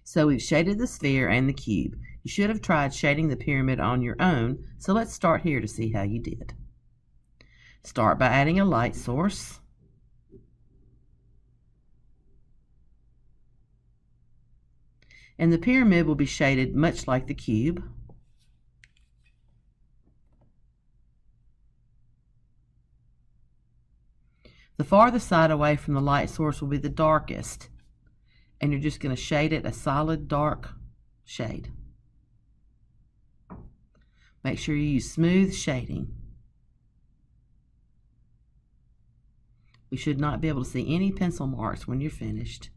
So we've shaded the sphere and the cube. You should have tried shading the pyramid on your own, so let's start here to see how you did. Start by adding a light source. And the pyramid will be shaded much like the cube. The farthest side away from the light source will be the darkest, and you're just going to shade it a solid dark shade. Make sure you use smooth shading. We should not be able to see any pencil marks when you're finished.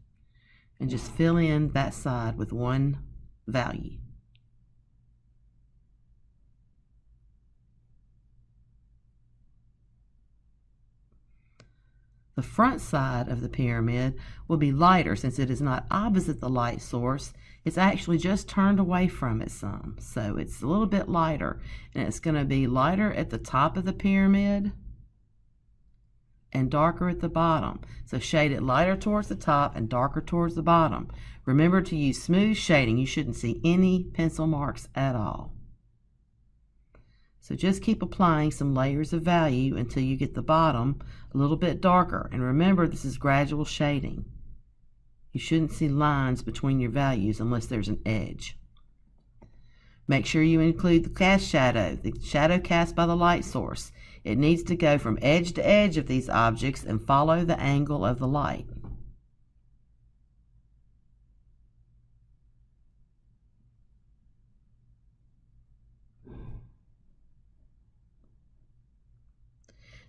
And just fill in that side with one value. The front side of the pyramid will be lighter since it is not opposite the light source. It's actually just turned away from it some. So it's a little bit lighter. And it's going to be lighter at the top of the pyramid and darker at the bottom. So shade it lighter towards the top and darker towards the bottom. Remember to use smooth shading. You shouldn't see any pencil marks at all. So just keep applying some layers of value until you get the bottom a little bit darker. And remember, this is gradual shading. You shouldn't see lines between your values unless there's an edge. Make sure you include the cast shadow, the shadow cast by the light source. It needs to go from edge to edge of these objects and follow the angle of the light.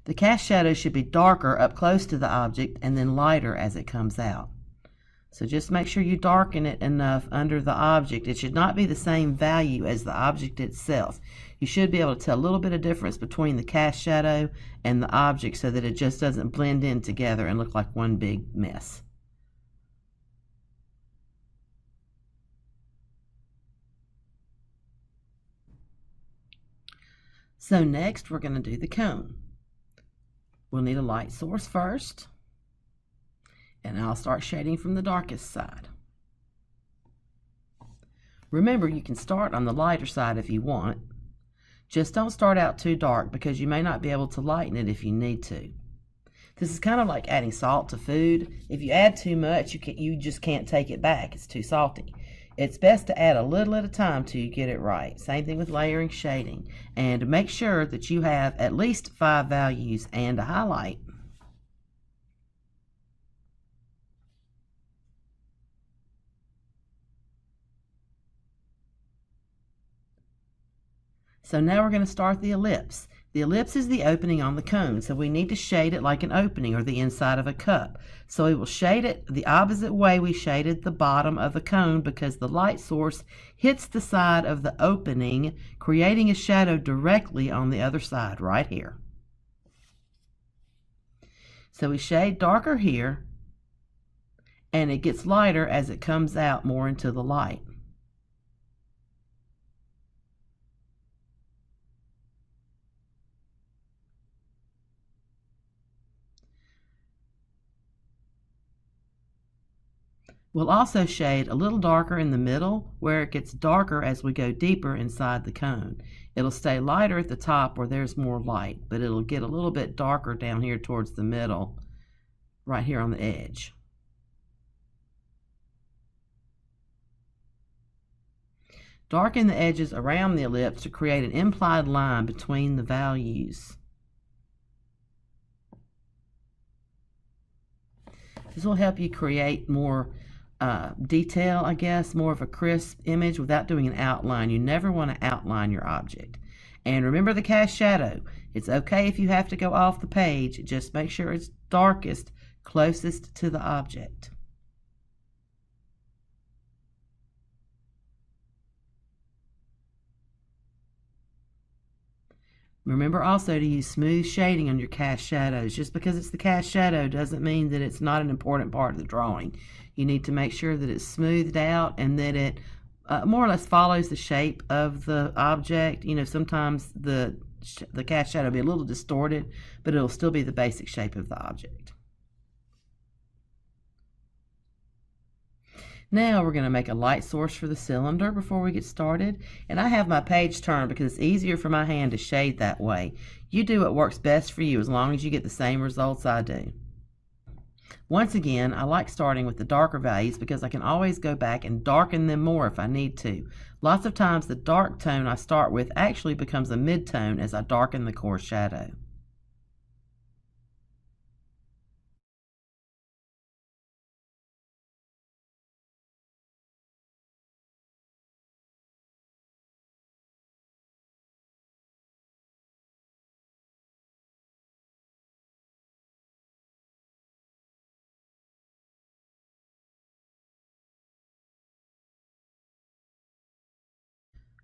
The cast shadow should be darker up close to the object and then lighter as it comes out. So just make sure you darken it enough under the object. It should not be the same value as the object itself. You should be able to tell a little bit of difference between the cast shadow and the object so that it just doesn't blend in together and look like one big mess. So next we're going to do the cone. We'll need a light source first, and I'll start shading from the darkest side. Remember, you can start on the lighter side if you want. Just don't start out too dark because you may not be able to lighten it if you need to. This is kind of like adding salt to food. If you add too much, you just can't take it back. It's too salty. It's best to add a little at a time till you get it right. Same thing with layering shading. And make sure that you have at least 5 values and a highlight. So now we're going to start the ellipse. The ellipse is the opening on the cone, so we need to shade it like an opening or the inside of a cup. So we will shade it the opposite way we shaded the bottom of the cone because the light source hits the side of the opening, creating a shadow directly on the other side right here. So we shade darker here, and it gets lighter as it comes out more into the light. We'll also shade a little darker in the middle where it gets darker as we go deeper inside the cone. It'll stay lighter at the top where there's more light, but it'll get a little bit darker down here towards the middle, right here on the edge. Darken the edges around the ellipse to create an implied line between the values. This will help you create more detail, I guess, more of a crisp image without doing an outline. You never want to outline your object. And remember the cast shadow. It's okay if you have to go off the page. Just make sure it's darkest, closest to the object. Remember also to use smooth shading on your cast shadows. Just because it's the cast shadow doesn't mean that it's not an important part of the drawing. You need to make sure that it's smoothed out and that it more or less follows the shape of the object. You know, sometimes the cast shadow will be a little distorted, but it'll still be the basic shape of the object. Now we're going to make a light source for the cylinder before we get started. And I have my page turned because it's easier for my hand to shade that way. You do what works best for you as long as you get the same results I do. Once again, I like starting with the darker values because I can always go back and darken them more if I need to. Lots of times the dark tone I start with actually becomes a mid-tone as I darken the core shadow.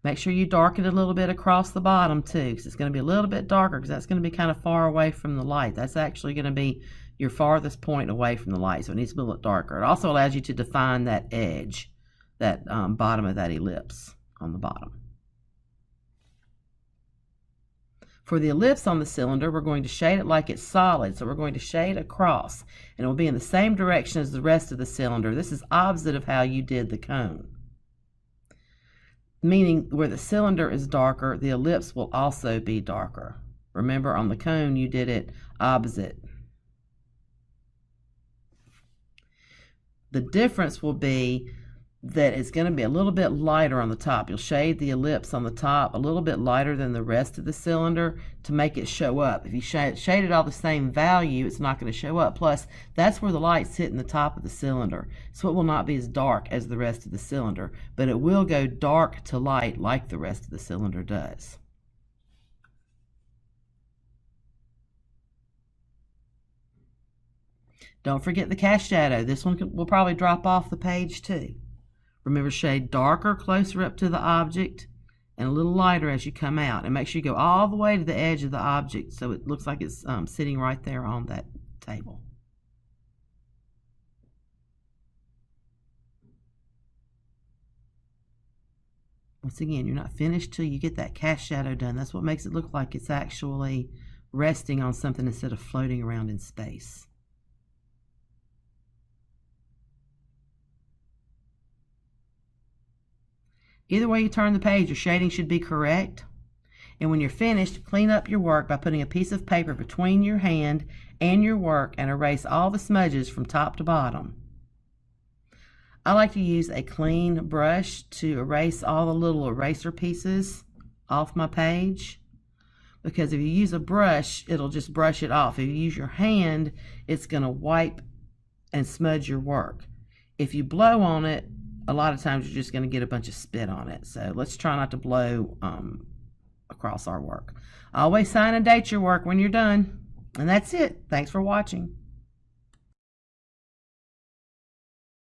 Make sure you darken it a little bit across the bottom too, because it's going to be a little bit darker because that's going to be kind of far away from the light. That's actually going to be your farthest point away from the light, so it needs to be a little darker. It also allows you to define that edge, that bottom of that ellipse on the bottom. For the ellipse on the cylinder, we're going to shade it like it's solid, so we're going to shade across, and it will be in the same direction as the rest of the cylinder. This is opposite of how you did the cone. Meaning where the cylinder is darker, the ellipse will also be darker. Remember, on the cone, you did it opposite. The difference will be that it's going to be a little bit lighter on the top. You'll shade the ellipse on the top a little bit lighter than the rest of the cylinder to make it show up. If you shade it all the same value, it's not going to show up. Plus, that's where the light's hitting the top of the cylinder. So it will not be as dark as the rest of the cylinder, but it will go dark to light like the rest of the cylinder does. Don't forget the cast shadow. This one will probably drop off the page too. Remember, shade darker closer up to the object and a little lighter as you come out. And make sure you go all the way to the edge of the object so it looks like it's sitting right there on that table. Once again, you're not finished till you get that cast shadow done. That's what makes it look like it's actually resting on something instead of floating around in space. Either way you turn the page, your shading should be correct. And when you're finished, clean up your work by putting a piece of paper between your hand and your work and erase all the smudges from top to bottom. I like to use a clean brush to erase all the little eraser pieces off my page, because if you use a brush, it'll just brush it off. If you use your hand, it's going to wipe and smudge your work. If you blow on it, a lot of times you're just going to get a bunch of spit on it. So let's try not to blow across our work. Always sign and date your work when you're done. And that's it. Thanks for watching.